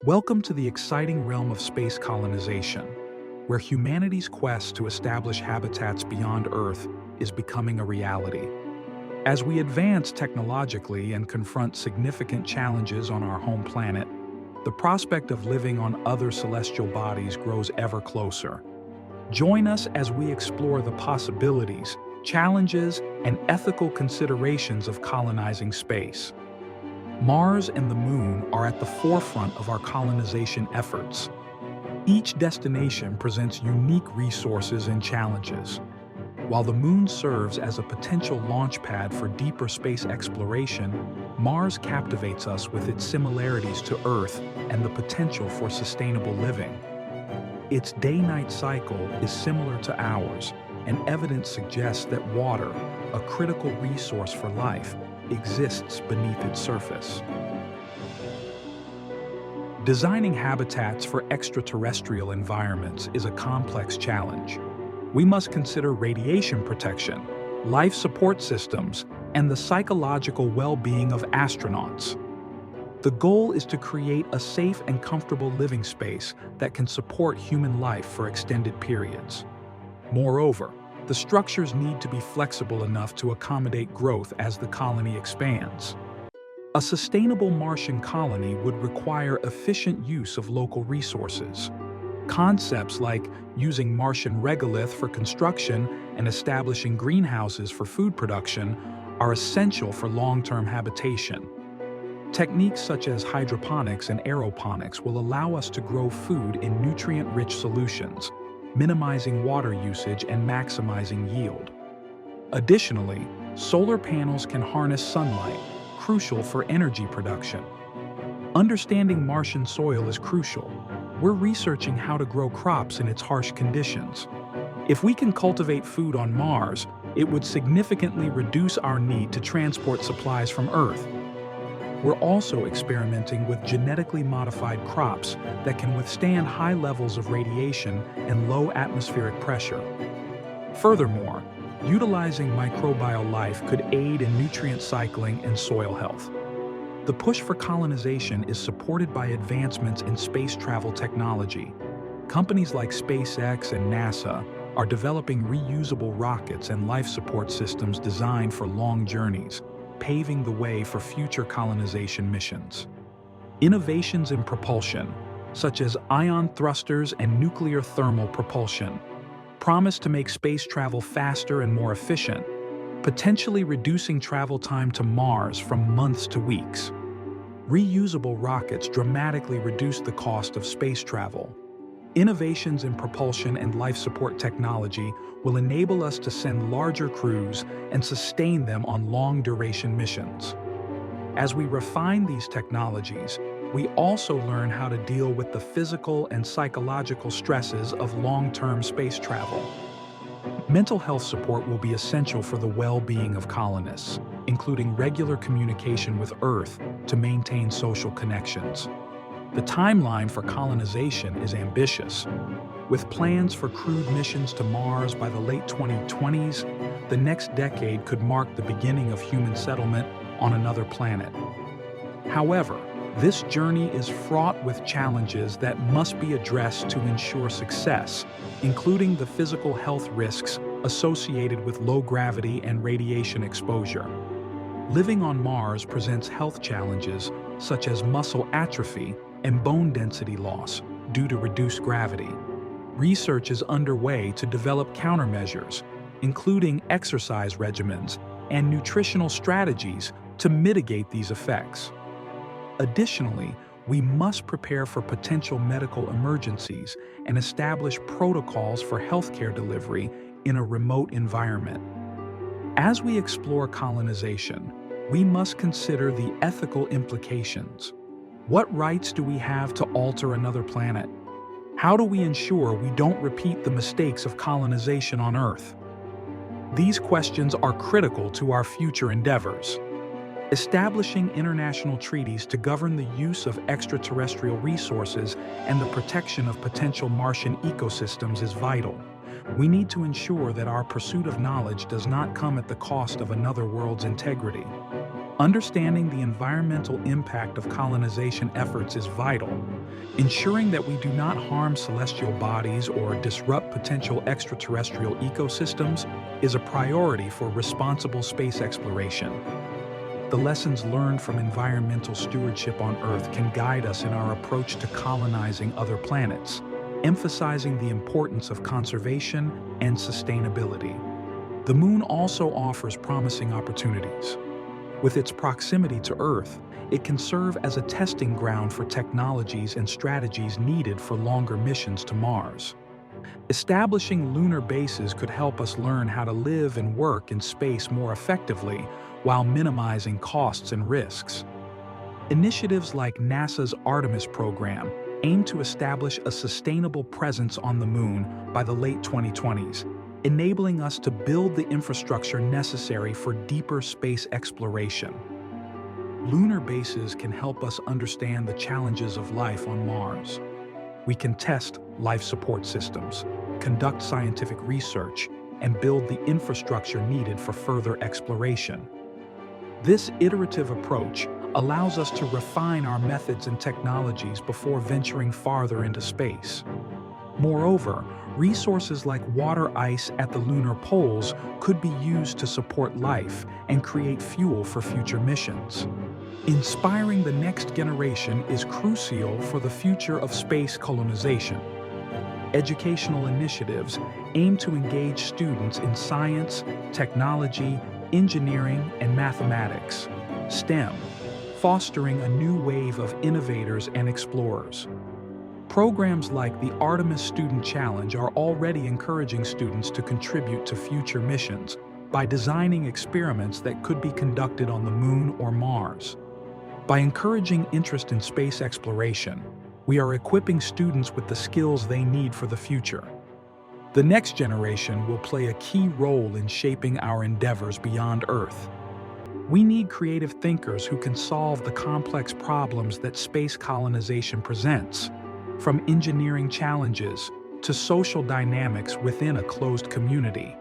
Welcome to the exciting realm of space colonization, where humanity's quest to establish habitats beyond Earth is becoming a reality. As we advance technologically and confront significant challenges on our home planet, the prospect of living on other celestial bodies grows ever closer. Join us as we explore the possibilities, challenges, and ethical considerations of colonizing space. Mars and the Moon are at the forefront of our colonization efforts. Each destination presents unique resources and challenges. While the Moon serves as a potential launch pad for deeper space exploration, Mars captivates us with its similarities to Earth and the potential for sustainable living. Its day-night cycle is similar to ours, and evidence suggests that water, a critical resource for life, exists beneath its surface. Designing habitats for extraterrestrial environments is a complex challenge. We must consider radiation protection, life support systems, and the psychological well-being of astronauts. The goal is to create a safe and comfortable living space that can support human life for extended periods. Moreover, the structures need to be flexible enough to accommodate growth as the colony expands. A sustainable Martian colony would require efficient use of local resources. Concepts like using Martian regolith for construction and establishing greenhouses for food production are essential for long-term habitation. Techniques such as hydroponics and aeroponics will allow us to grow food in nutrient-rich solutions, minimizing water usage and maximizing yield. Additionally, solar panels can harness sunlight, crucial for energy production. Understanding Martian soil is crucial. We're researching how to grow crops in its harsh conditions. If we can cultivate food on Mars, it would significantly reduce our need to transport supplies from Earth. We're also experimenting with genetically modified crops that can withstand high levels of radiation and low atmospheric pressure. Furthermore, utilizing microbial life could aid in nutrient cycling and soil health. The push for colonization is supported by advancements in space travel technology. Companies like SpaceX and NASA are developing reusable rockets and life support systems designed for long journeys, paving the way for future colonization missions. Innovations in propulsion, such as ion thrusters and nuclear thermal propulsion, promise to make space travel faster and more efficient, potentially reducing travel time to Mars from months to weeks. Reusable rockets dramatically reduce the cost of space travel. Innovations in propulsion and life support technology will enable us to send larger crews and sustain them on long-duration missions. As we refine these technologies, we also learn how to deal with the physical and psychological stresses of long-term space travel. Mental health support will be essential for the well-being of colonists, including regular communication with Earth to maintain social connections. The timeline for colonization is ambitious. With plans for crewed missions to Mars by the late 2020s, the next decade could mark the beginning of human settlement on another planet. However, this journey is fraught with challenges that must be addressed to ensure success, including the physical health risks associated with low gravity and radiation exposure. Living on Mars presents health challenges such as muscle atrophy and bone density loss due to reduced gravity. Research is underway to develop countermeasures, including exercise regimens and nutritional strategies to mitigate these effects. Additionally, we must prepare for potential medical emergencies and establish protocols for healthcare delivery in a remote environment. As we explore colonization, we must consider the ethical implications. What rights do we have to alter another planet? How do we ensure we don't repeat the mistakes of colonization on Earth? These questions are critical to our future endeavors. Establishing international treaties to govern the use of extraterrestrial resources and the protection of potential Martian ecosystems is vital. We need to ensure that our pursuit of knowledge does not come at the cost of another world's integrity. Understanding the environmental impact of colonization efforts is vital. Ensuring that we do not harm celestial bodies or disrupt potential extraterrestrial ecosystems is a priority for responsible space exploration. The lessons learned from environmental stewardship on Earth can guide us in our approach to colonizing other planets, emphasizing the importance of conservation and sustainability. The Moon also offers promising opportunities. With its proximity to Earth, it can serve as a testing ground for technologies and strategies needed for longer missions to Mars. Establishing lunar bases could help us learn how to live and work in space more effectively while minimizing costs and risks. Initiatives like NASA's Artemis program aim to establish a sustainable presence on the Moon by the late 2020s, enabling us to build the infrastructure necessary for deeper space exploration. Lunar bases can help us understand the challenges of life on Mars. We can test life support systems, conduct scientific research, and build the infrastructure needed for further exploration. This iterative approach allows us to refine our methods and technologies before venturing farther into space. Moreover, resources like water ice at the lunar poles could be used to support life and create fuel for future missions. Inspiring the next generation is crucial for the future of space colonization. Educational initiatives aim to engage students in science, technology, engineering, and mathematics, STEM, fostering a new wave of innovators and explorers. Programs like the Artemis Student Challenge are already encouraging students to contribute to future missions by designing experiments that could be conducted on the Moon or Mars. By encouraging interest in space exploration, we are equipping students with the skills they need for the future. The next generation will play a key role in shaping our endeavors beyond Earth. We need creative thinkers who can solve the complex problems that space colonization presents, from engineering challenges to social dynamics within a closed community.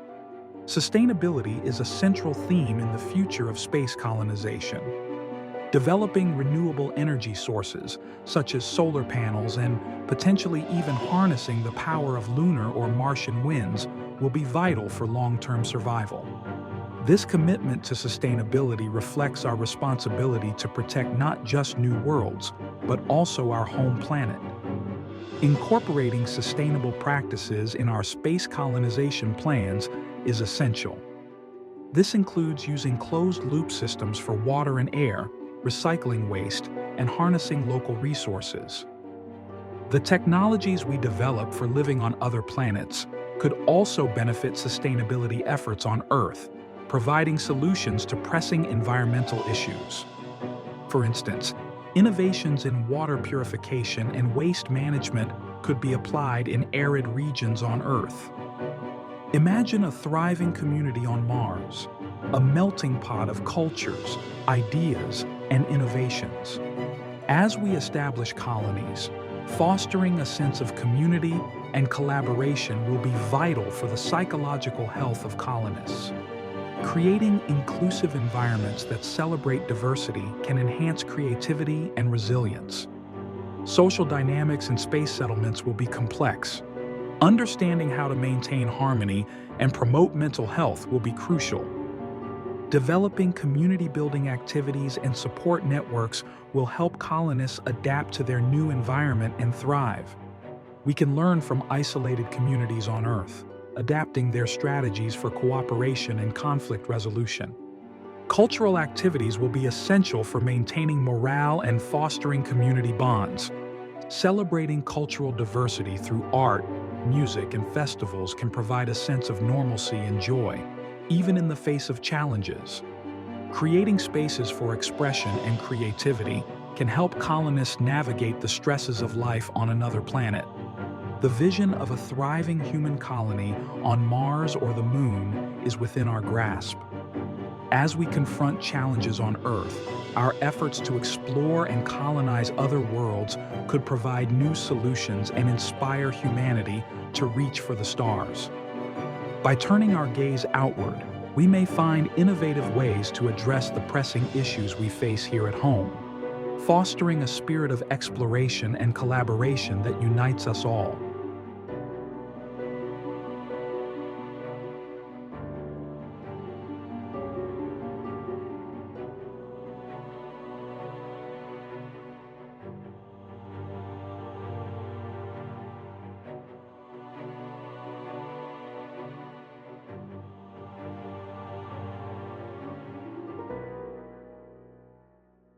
Sustainability is a central theme in the future of space colonization. Developing renewable energy sources, such as solar panels and potentially even harnessing the power of lunar or Martian winds, will be vital for long-term survival. This commitment to sustainability reflects our responsibility to protect not just new worlds, but also our home planet. Incorporating sustainable practices in our space colonization plans is essential. This includes using closed-loop systems for water and air, recycling waste, and harnessing local resources. The technologies we develop for living on other planets could also benefit sustainability efforts on Earth, providing solutions to pressing environmental issues. For instance, innovations in water purification and waste management could be applied in arid regions on Earth. Imagine a thriving community on Mars, a melting pot of cultures, ideas, and innovations. As we establish colonies, fostering a sense of community and collaboration will be vital for the psychological health of colonists. Creating inclusive environments that celebrate diversity can enhance creativity and resilience. Social dynamics in space settlements will be complex. Understanding how to maintain harmony and promote mental health will be crucial. Developing community-building activities and support networks will help colonists adapt to their new environment and thrive. We can learn from isolated communities on Earth, adapting their strategies for cooperation and conflict resolution. Cultural activities will be essential for maintaining morale and fostering community bonds. Celebrating cultural diversity through art, music, and festivals can provide a sense of normalcy and joy, even in the face of challenges. Creating spaces for expression and creativity can help colonists navigate the stresses of life on another planet. The vision of a thriving human colony on Mars or the Moon is within our grasp. As we confront challenges on Earth, our efforts to explore and colonize other worlds could provide new solutions and inspire humanity to reach for the stars. By turning our gaze outward, we may find innovative ways to address the pressing issues we face here at home, fostering a spirit of exploration and collaboration that unites us all.